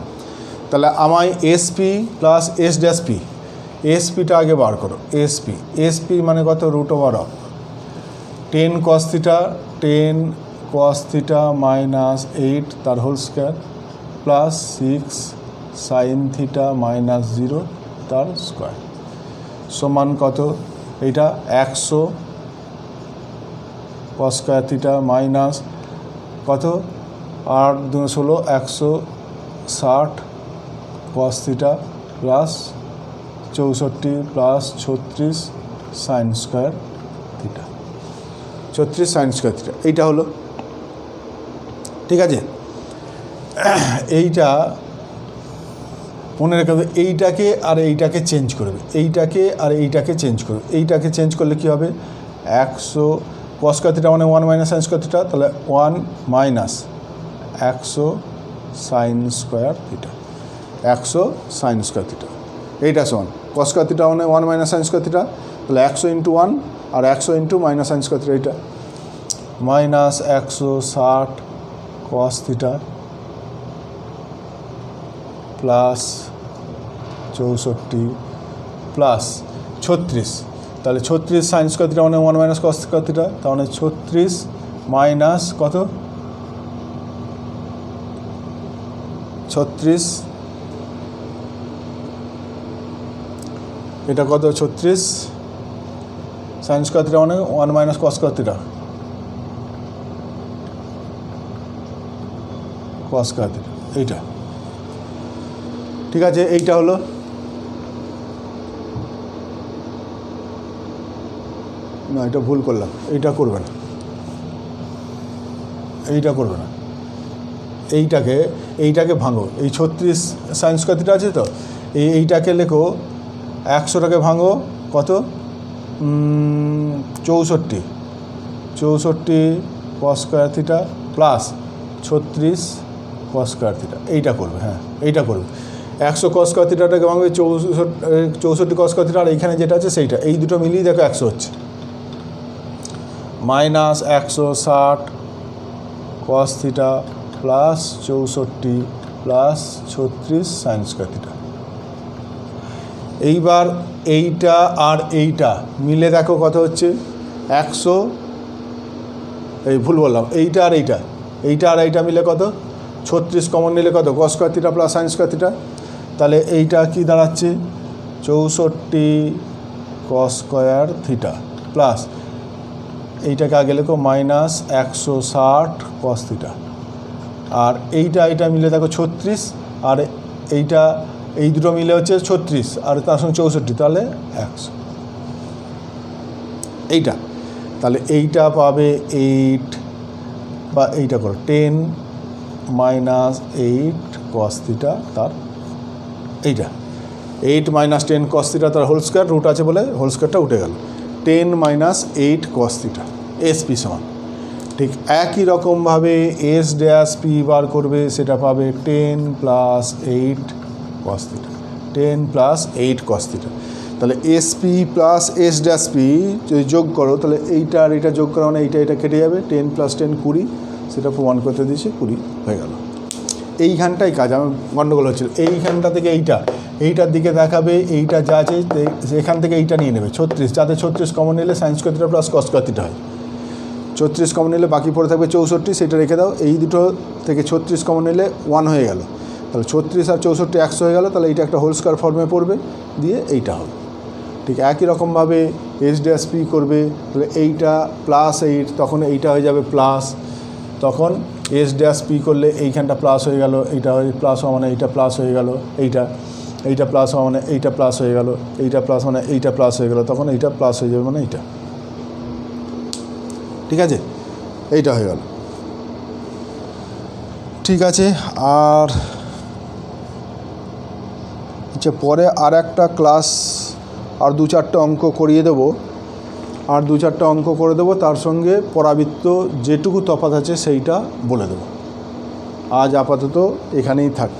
তাহলে আমায় SP plus S dash P, এসপিটা আগে বার করো। এসপি মানে কত √(10 cos theta 10 cos theta minus 8 তার whole square plus 6 sine theta minus 0 তার স্কোয়ার সমান কত, এইটা 100 cos স্কোয়ার থিটা মাইনাস কত 8 × 2 = 16 160 cos theta plus 64 plus 36 sign square theta, 36 sign square theta এইটা হলো। ঠিক আছে, এইটা মনে রাখতে হবে, এইটাকে আর এইটাকে চেঞ্জ করবে, এইটাকে আর এইটাকে চেঞ্জ করবে। এইটাকে চেঞ্জ করলে কী হবে, 100 cos স্কোয়ার থিটা মানে 1 মাইনাস সাইন স্কোয়ার থিটা, তাহলে 1 minus 100 sign square theta, 100 sign square theta এইটা সমান cos স্কোয়ার থিটা মানে 1 মাইনাস সাইন স্কোয়ার থিটা, তাহলে 100 × 1 আর 100 × মাইনাস সাইন স্কোয়ার থিটা, এইটা minus 160 cos theta plus 64 plus 36, তাহলে 36 সাইন স্কোয়ার থিটা মানে 1 minus cos square theta, তাহলে 36 minus কত 36, এটা কত 36 সাইন স্কোয়ার থিটা মানে 1 minus cos square theta, cos square theta এইটা। ঠিক আছে, এইটা হলো। না, এটা ভুল করলাম, এইটা করবে না, এইটা করবে না, এইটাকে ভাঙো। এই 36 সাইন স্কোয়ার থিটা আছে তো, এইটাকে লেখো 100টাকে ভাঙো কত 64 cos square theta plus 36 cos square theta, এইটা করবে। হ্যাঁ, এইটা করবে। 100 cos স্কোয়ার থিটাটাকে ভাঙবে 64 cos স্কোয়ার থিটা, আর এইখানে যেটা আছে সেইটা, এই দুটো মিলিয়ে দেখো 100 হচ্ছে, minus 160 cos theta plus 64 plus 36 sign square theta. এইবার এইটা আর এইটা মিলে দেখো কত হচ্ছে 100, এই ভুল বললাম, এইটা আর এইটা মিলে কত 36 কমন নিলে কত cos square theta plus sign square theta, তাহলে এইটা কি দাঁড়াচ্ছে 64 cos স্কোয়ার থিটা প্লাস এইটাকে আগে লেখো মাইনাস 160 cos থিটা, আর এইটা মিলে দেখো 36, আর এইটা এই দুটো মিলে হচ্ছে 36 আর তার সঙ্গে 64, তাহলে 100 এইটা। তাহলে এইটা পাবে 8 বা এইটা করো 10 মাইনাস 8 cos থিটা তার এইটা 8 মাইনাস 10 cos থিটা তার হোল স্কোয়ার, রুট আছে বলে হোল স্কোয়ারটা উঠে গেল, 10 মাইনাস 8 cos থিটা এসপি সমান। ঠিক একই রকমভাবে এস ড্যাশ পি বার করবে, সেটা পাবে 10 প্লাস 8 cos থিটা, 10 প্লাস 8 cos থিটা। তাহলে SP plus S dash P যদি যোগ করো, তাহলে এইটা আর এইটা যোগ করা মানে এইটা কেটে যাবে, 10 প্লাস 10 20, সেটা প্রমাণ করতে দিয়েছি 20 হয়ে গেল। এইখানটাই কাজ আমার গণ্ডগোল হচ্ছিল, এইখানটা থেকে এইটার দিকে দেখাবে, এইটা যা আছে এখান থেকে এইটা নিয়ে নেবে 36, যাতে 36 কমন নিলে sign square theta plus cos square theta হয়, 36 কমন নিলে বাকি পড়ে থাকবে 64, সেটা রেখে দাও। এই দুটো থেকে 36 কমন নিলে 1 হয়ে গেল, তাহলে 36 আর 64 100 হয়ে গেল, তাহলে এইটা একটা হোল স্কোয়ার ফর্মে পড়বে, দিয়ে এইটা হবে। ঠিক একই রকমভাবে এস ড্যাশ পি করবে, তাহলে এইটা প্লাস 8, তখন এইটা হয়ে যাবে প্লাস তখন এস ড্যাশ পি করলে এইখানটা প্লাস হয়ে গেল, এইটা প্লাস হওয়া মানে এইটা প্লাস হয়ে গেল, এইটা প্লাস হওয়া মানে এইটা প্লাস হয়ে গেল, এইটা প্লাস মানে এইটা প্লাস হয়ে গেল, তখন এইটা প্লাস হয়ে যাবে মানে এইটা। ঠিক আছে, এইটা হয়ে গেল। ঠিক আছে, আর আচ্ছা পরে আর একটা ক্লাস আর 2-4টে অঙ্ক করিয়ে দেবো, আর 2-4টে অঙ্ক করে দেবো, তার সঙ্গে পরাবৃত্ত যেটুকু তফাৎ আছে সেইটা বলে দেবো। আজ আপাতত এখানেই থাক।